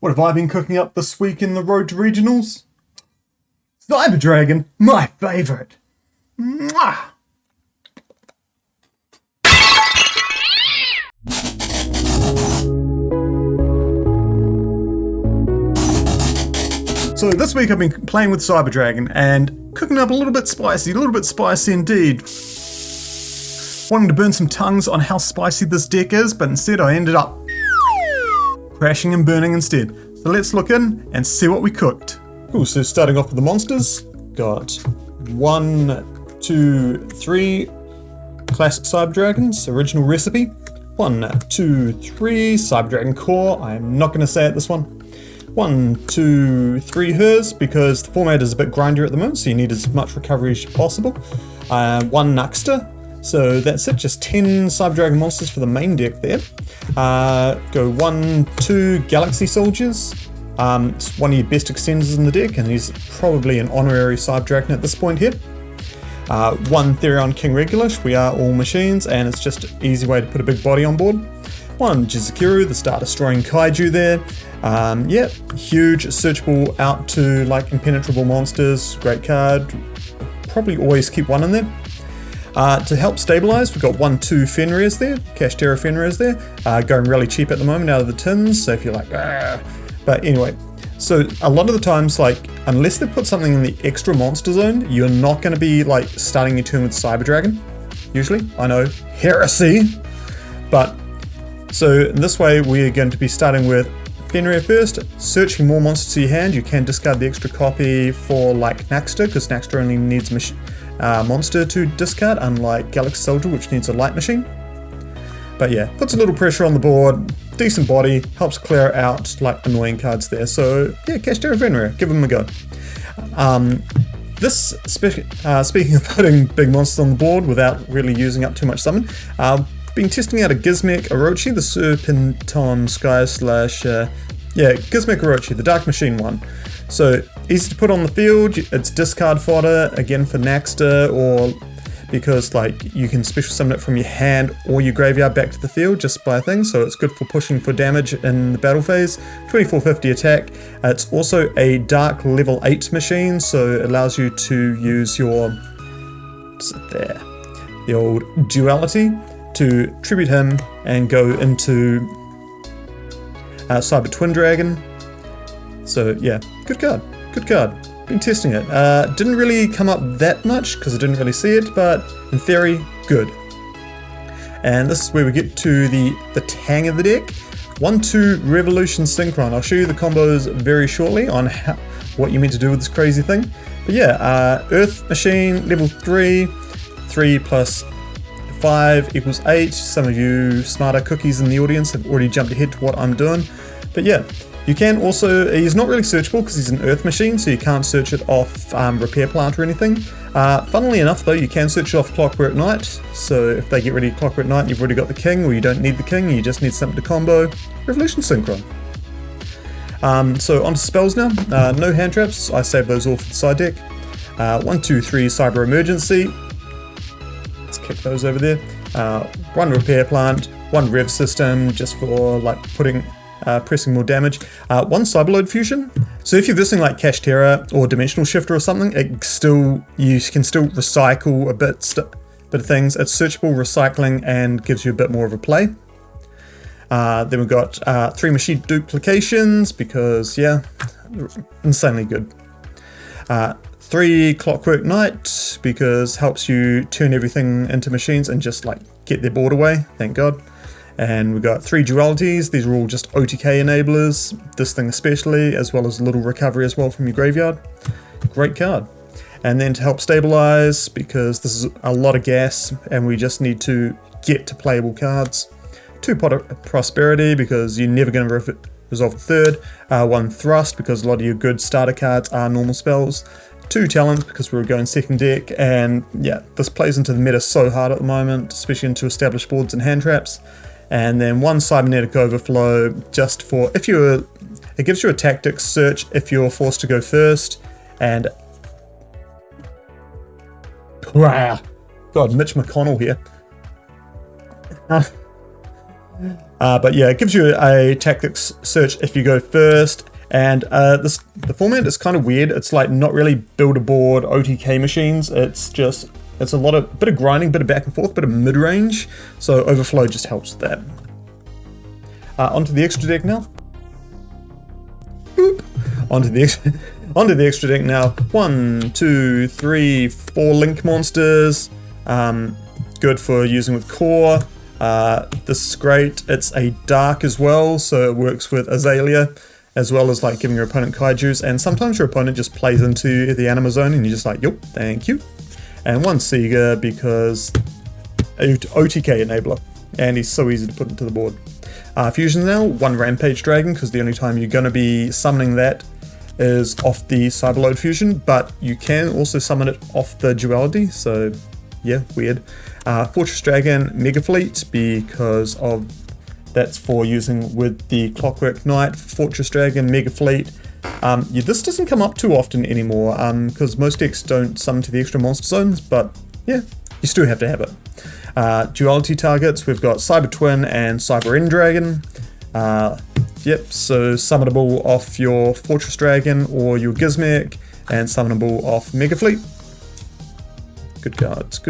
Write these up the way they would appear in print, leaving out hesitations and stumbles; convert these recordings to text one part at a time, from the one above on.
What have I been cooking up this week in the Road to Regionals? Cyber Dragon, my favourite. Mwah! So this week I've been playing with Cyber Dragon and cooking up a little bit spicy indeed. Wanting to burn some tongues on how spicy this deck is, but instead I ended up crashing and burning instead. So let's look in and see what we cooked. Cool, so starting off with the monsters, got 1, 2, 3 classic Cyber Dragons, original recipe. 1, 2, 3 Cyber Dragon core, I'm not going to say it this one. 1, 2, 3 hers, because the format is a bit grindier at the moment, so you need as much recovery as possible. 1 Nuxter. So that's it, just 10 Cyber Dragon monsters for the main deck there. Go 1, 2 Galaxy Soldiers. It's one of your best extenders in the deck, and he's probably an honorary Cyber Dragon at this point here. 1 Therion King Regulus. We are all machines, and it's just an easy way to put a big body on board. 1 Jizukiru, the Star Destroying Kaiju there. Yeah, huge, searchable out to like impenetrable monsters. Great card. Probably always keep 1 in there. To help stabilize, we've got 1, 2 Fenrir's there, Kashtera Fenrir's there, going really cheap at the moment out of the tins, so if you're like, Argh. But anyway, so a lot of the times, like, unless they put something in the extra monster zone, you're not going to be like starting your turn with Cyber Dragon, usually. I know, heresy, but so in this way we're going to be starting with Fenrir first, searching more monsters to your hand. You can discard the extra copy for like Naxter, because Naxter only needs monster to discard, unlike Galaxy Soldier, which needs a light machine. But yeah, puts a little pressure on the board, decent body, helps clear out like annoying cards there. So yeah, Kashtera Fenrir, give them a go. Speaking of putting big monsters on the board without really using up too much summon, been testing out a Gizmek Orochi, the Serpenton Sky Gizmek Orochi, the Dark Machine one. So easy to put on the field, it's discard fodder, again for Naxter, or because like you can special summon it from your hand or your graveyard back to the field just by a thing, so it's good for pushing for damage in the battle phase. 2450 attack. It's also a dark level 8 machine, so it allows you to use your, the old duality to tribute him and go into Cyber Twin Dragon. So yeah, good card. Been testing it. Didn't really come up that much because I didn't really see it, but in theory, good. And this is where we get to the tang of the deck. 1, 2 Revolution Synchron. I'll show you the combos very shortly on what you meant to do with this crazy thing. But yeah, Earth Machine, level 3, 3 plus 5 equals 8. Some of you smarter cookies in the audience have already jumped ahead to what I'm doing. But yeah, you can also, he's not really searchable because he's an Earth Machine, so you can't search it off Repair Plant or anything. Funnily enough though, you can search it off Clockwork Knight, so if they get ready to Clockwork Knight and you've already got the King, or you don't need the King, you just need something to combo, Revolution Synchron. So onto spells now. No hand traps, I saved those all for the side deck. 1, 2, 3 Cyber Emergency. Let's kick those over there. 1 Repair Plant, 1 Rev System, just for like pressing more damage. 1 Cyberload Fusion. So if you're visiting like Kashtera or Dimensional Shifter or something, you can still recycle a bit of things. It's searchable, recycling, and gives you a bit more of a play. Then we've got 3 Machine Duplications, because yeah, insanely good. 3 Clockwork Knight, because helps you turn everything into machines and just like get their board away, thank God. And we've got 3 Dualities. These are all just OTK enablers, this thing especially, as well as a little recovery as well from your graveyard. Great card. And then to help stabilize, because this is a lot of gas and we just need to get to playable cards. 2 Pot of Prosperity, because you're never going to resolve the third. 1 Thrust, because a lot of your good starter cards are normal spells. 2 Talents, because we're going second deck, and yeah, this plays into the meta so hard at the moment, especially into established boards and hand traps. And then 1 Cybernetic Overflow, just for it gives you a tactics search if you're forced to go first. And God, Mitch McConnell here. But yeah, it gives you a tactics search if you go first. And the format is kind of weird. It's like not really build a board OTK machines. It's a bit of grinding, bit of back and forth, bit of mid-range. So overflow just helps with that. Onto the extra deck now. Boop. Onto the extra deck now. 1, 2, 3, 4 link monsters. Good for using with core. This is great. It's a dark as well, so it works with Azalea, as well as like giving your opponent kaijus. And sometimes your opponent just plays into the anima zone, and you're just like, yup, thank you. And 1 Sega because OTK enabler, and he's so easy to put into the board. Fusions now, 1 Rampage Dragon, because the only time you're going to be summoning that is off the Cyberload Fusion, but you can also summon it off the Duality, so yeah, weird. Fortress Dragon Mega Fleet, because of that's for using with the Clockwork Knight. Fortress Dragon Mega Fleet. This doesn't come up too often anymore, because most decks don't summon to the extra monster zones, but yeah, you still have to have it. Duality targets, we've got Cyber Twin and Cyber End Dragon. Yep, so summonable off your Fortress Dragon or your Gizmek, and summonable off Mega Fleet. Good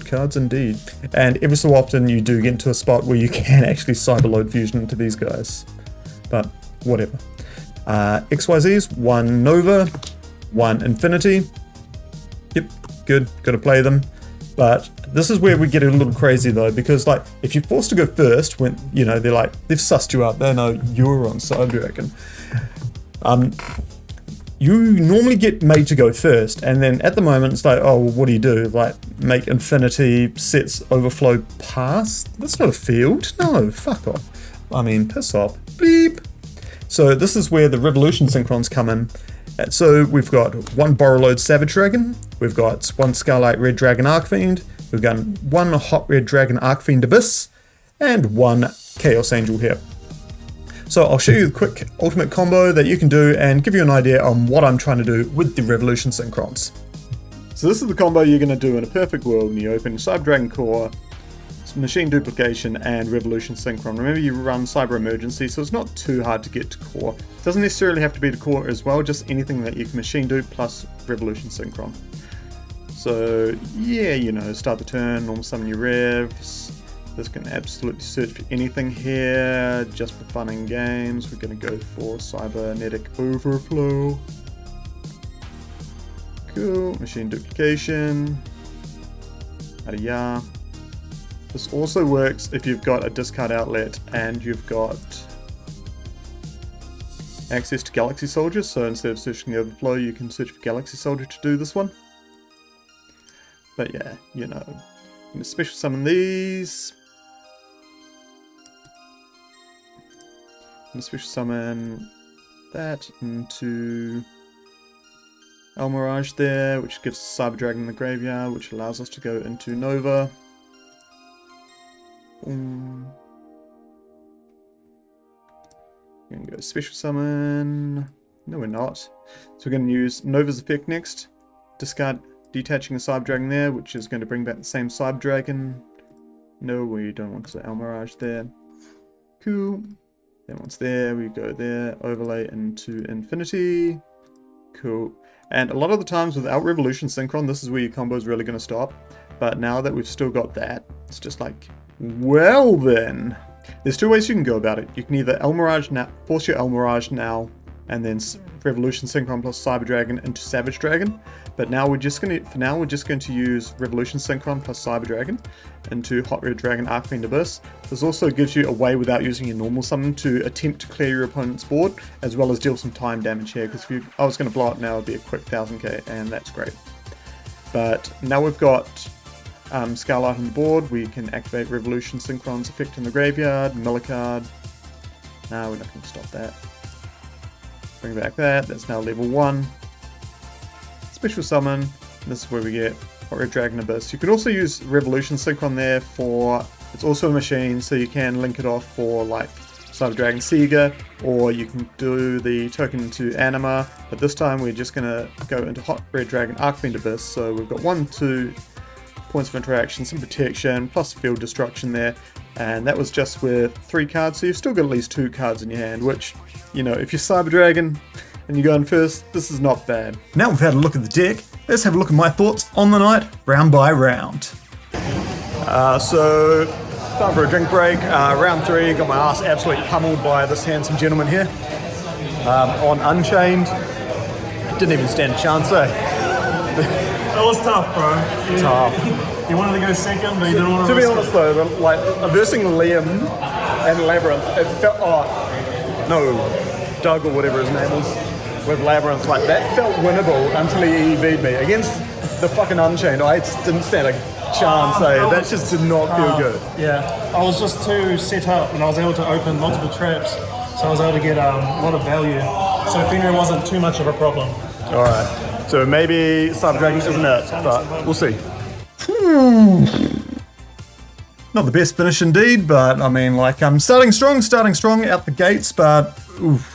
cards indeed. And every so often you do get into a spot where you can actually Cyberload Fusion into these guys. But whatever. XYZs, 1 Nova, 1 Infinity. Yep, good, gotta play them. But this is where we get a little crazy though, because like if you're forced to go first when you know they've sussed you out, they know you're on Cyber Dragon. You normally get made to go first, and then at the moment it's like, oh, well, what do? Like make Infinity sets overflow pass? That's not a field. No, fuck off. I mean, piss off. Bleep. So this is where the Revolution Synchrons come in. So we've got 1 Borrowload Savage Dragon, we've got 1 Scarlight Red Dragon Archfiend, we've got 1 Hot Red Dragon Archfiend Abyss, and 1 Chaos Angel here. So I'll show you the quick ultimate combo that you can do and give you an idea on what I'm trying to do with the Revolution Synchrons. So this is the combo you're going to do in a perfect world when you open Cyber Dragon Core, Machine Duplication, and Revolution Synchron. Remember, you run Cyber Emergency, so it's not too hard to get to core. It doesn't necessarily have to be to core as well, just anything that you can Machine Dupe plus Revolution Synchron. So yeah, you know, start the turn, normal summon your revs. This can absolutely search for anything here, just for fun and games. We're going to go for Cybernetic Overflow. Cool, Machine Duplication. Adiya. This also works if you've got a discard outlet and you've got access to Galaxy Soldier, so instead of searching the Overflow, you can search for Galaxy Soldier to do this one. But yeah, you know, I'm going to special summon these. I'm going to special summon that into El Mirage there, which gives Cyber Dragon in the graveyard, which allows us to go into Nova. We're going to go special summon. No, we're not. So we're going to use Nova's effect next. Discard detaching a Cyber Dragon there, which is going to bring back the same Cyber Dragon. No, we don't want the El Mirage there. Cool. Then once there, we go there, overlay into Infinity. Cool. And a lot of the times without Revolution Synchron, this is where your combo is really going to stop. But now that we've still got that, it's just like, well then. There's 2 ways you can go about it. You can either El Mirage now, force your El Mirage now, and then Revolution Synchron plus Cyber Dragon into Savage Dragon. But now we're just going to, for now, we're just going to use Revolution Synchron plus Cyber Dragon into Hot Red Dragon Archfiend Abyss. This also gives you a way without using your normal summon to attempt to clear your opponent's board, as well as deal some time damage here, because if I was going to blow it now, it'd be a quick 1000k, and that's great. But now we've got Scarlight on the board, we can activate Revolution Synchron's effect in the graveyard, mill a card. No, we're not going to stop that. Bring back that, that's now level 1. Special summon, this is where we get Hot Red Dragon Abyss. You can also use Revolution Synchron there for, it's also a machine, so you can link it off for like Cyber Dragon Sega, or you can do the token into Anima, but this time we're just going to go into Hot Red Dragon Archfiend Abyss. So we've got 1, 2, points of interaction, some protection, plus field destruction there, and that was just with 3 cards, so you've still got at least 2 cards in your hand, which, you know, if you're Cyber Dragon and you're going first, this is not bad. Now we've had a look at the deck, let's have a look at my thoughts on the night, round by round. So, time for a drink break. Round 3, got my ass absolutely pummeled by this handsome gentleman here. On Unchained, didn't even stand a chance, eh? That was tough, bro. Tough. You wanted to go second, but you didn't want To be honest though, like, versing Liam and Labyrinth, it felt, Doug or whatever his name is, with Labyrinth, like, that felt winnable until he EV'd me. Against the fucking Unchained, I just didn't stand a chance, eh? That just did not feel good. Yeah, I was just too set up and I was able to open multiple traps, so I was able to get a lot of value. So Fenrir wasn't too much of a problem. Alright, so maybe Cyber Dragon isn't it, but we'll see. Not the best finish indeed, but I mean, like, I'm starting strong out the gates, but oof.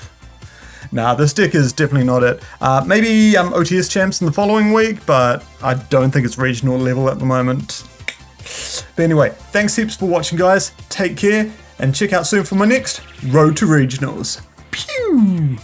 Nah, this deck is definitely not it. Maybe OTS champs in the following week, but I don't think it's regional level at the moment. But anyway, thanks heaps for watching, guys. Take care, and check out soon for my next Road to Regionals. Pew!